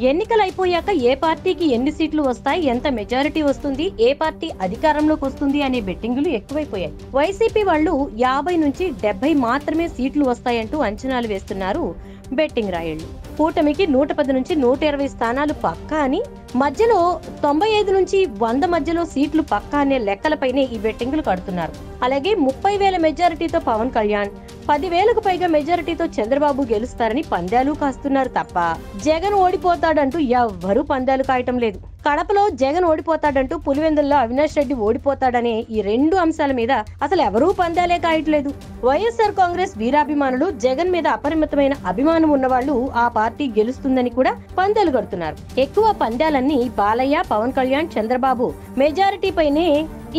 ఎన్నికలు అయిపోయాక ఏ పార్టీకి ఎన్ని సీట్లు వస్తాయి, ఎంత మెజారిటీ వస్తుంది, ఏ పార్టీ అధికారంలోకి వస్తుంది అనే బెట్టింగులు ఎక్కువైపోయాయి. వైసీపీ వాళ్ళు 50 నుంచి 70 మాత్రమే సీట్లు వస్తాయంటూ అంచనాలు వేస్తున్నారు బెట్టింగ్ రాయుళ్లు. కూటమికి 110 నుంచి 120 స్థానాలు పక్కా అని, మధ్యలో 95 నుంచి 100 మధ్యలో సీట్లు పక్కా అనే లెక్కలపైనే ఈ బెట్టింగులు కడుతున్నారు. అలాగే 30,000 మెజారిటీతో పవన్ కళ్యాణ్, 10,000కు పైగా మెజారిటీతో చంద్రబాబు గెలుస్తారని పందాలు కాస్తున్నారు తప్ప జగన్ ఓడిపోతాడంటూ ఎవ్వరూ పందాలు కాయటం లేదు. కడపలో జగన్ ఓడిపోతాడంటూ, పులివెందుల్లో అవినాష్ రెడ్డి ఓడిపోతాడనే ఈ రెండు అంశాల మీద అసలు ఎవరూ పందాలే కాయట్లేదు. వైఎస్ఆర్ కాంగ్రెస్ వీరాభిమానులు, జగన్ మీద అపరిమితమైన అభిమానం ఉన్నవాళ్లు ఆ పార్టీ గెలుస్తుందని కూడా పందాలు కడుతున్నారు. ఎక్కువ పందాలన్నీ బాలయ్య, పవన్ కళ్యాణ్, చంద్రబాబు మెజారిటీ పైనే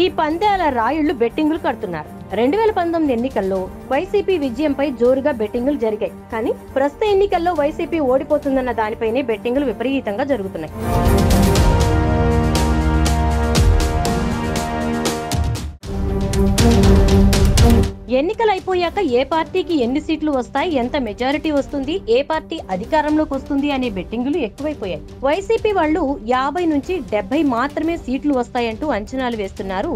ఈ పందాల రాయుళ్లు బెట్టింగులు కడుతున్నారు. 2019 ఎన్నికల్లో వైసీపీ విజయంపై జోరుగా బెట్టింగులు జరిగాయి. కానీ ప్రస్తుత ఎన్నికల్లో వైసీపీ ఓడిపోతుందన్న దానిపైనే బెట్టింగులు విపరీతంగా జరుగుతున్నాయి. ఎన్నికలు అయిపోయాక ఏ పార్టీకి ఎన్ని సీట్లు వస్తాయి, ఎంత మెజారిటీ వస్తుంది, ఏ పార్టీ అధికారంలోకి వస్తుంది అనే బెట్టింగులు ఎక్కువైపోయాయి. వైసీపీ వాళ్ళు 50 నుంచి 70 మాత్రమే సీట్లు వస్తాయంటూ అంచనాలు వేస్తున్నారు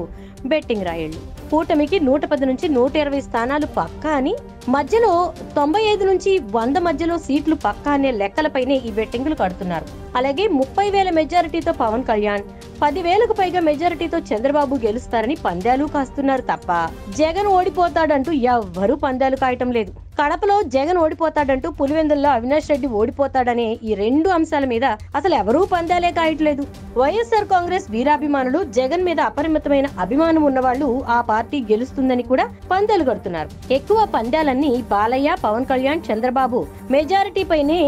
బెట్టింగ్ రాయుళ్లు. కూటమికి 110 నుంచి 120 స్థానాలు పక్కా అని, మధ్యలో 95 నుంచి 100 మధ్యలో సీట్లు పక్కా అనే లెక్కలపైనే ఈ బెట్టింగులు కడుతున్నారు. అలాగే 30,000 మెజారిటీతో పవన్ కళ్యాణ్, 10,000కు పైగా మెజారిటీతో చంద్రబాబు గెలుస్తారని పందాలు కాస్తున్నారు తప్ప జగన్ ఓడిపోతాడంటూ ఎవ్వరూ పందాలు కాయటం లేదు. కడపలో జగన్ ఓడిపోతాడంటూ, పులివెందుల్లో అవినాష్ రెడ్డి ఓడిపోతాడనే ఈ రెండు అంశాల మీద అసలు ఎవరూ పందాలే కాయట్లేదు. వైఎస్ఆర్ కాంగ్రెస్ వీరాభిమానులు, జగన్ మీద అపరిమితమైన అభిమానం ఉన్నవాళ్లు ఆ పార్టీ గెలుస్తుందని కూడా పందాలు కడుతున్నారు. ఎక్కువ పందాలన్నీ బాలయ్య, పవన్ కళ్యాణ్, చంద్రబాబు మెజారిటీ పైనే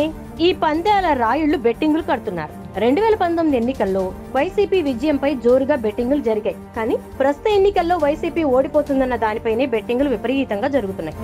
ఈ పందాల రాయుళ్లు బెట్టింగులు కడుతున్నారు. 2019 ఎన్నికల్లో వైసీపీ విజయంపై జోరుగా బెట్టింగులు జరిగాయి. కానీ ప్రస్తుత ఎన్నికల్లో వైసీపీ ఓడిపోతుందన్న దానిపైనే బెట్టింగులు విపరీతంగా జరుగుతున్నాయి.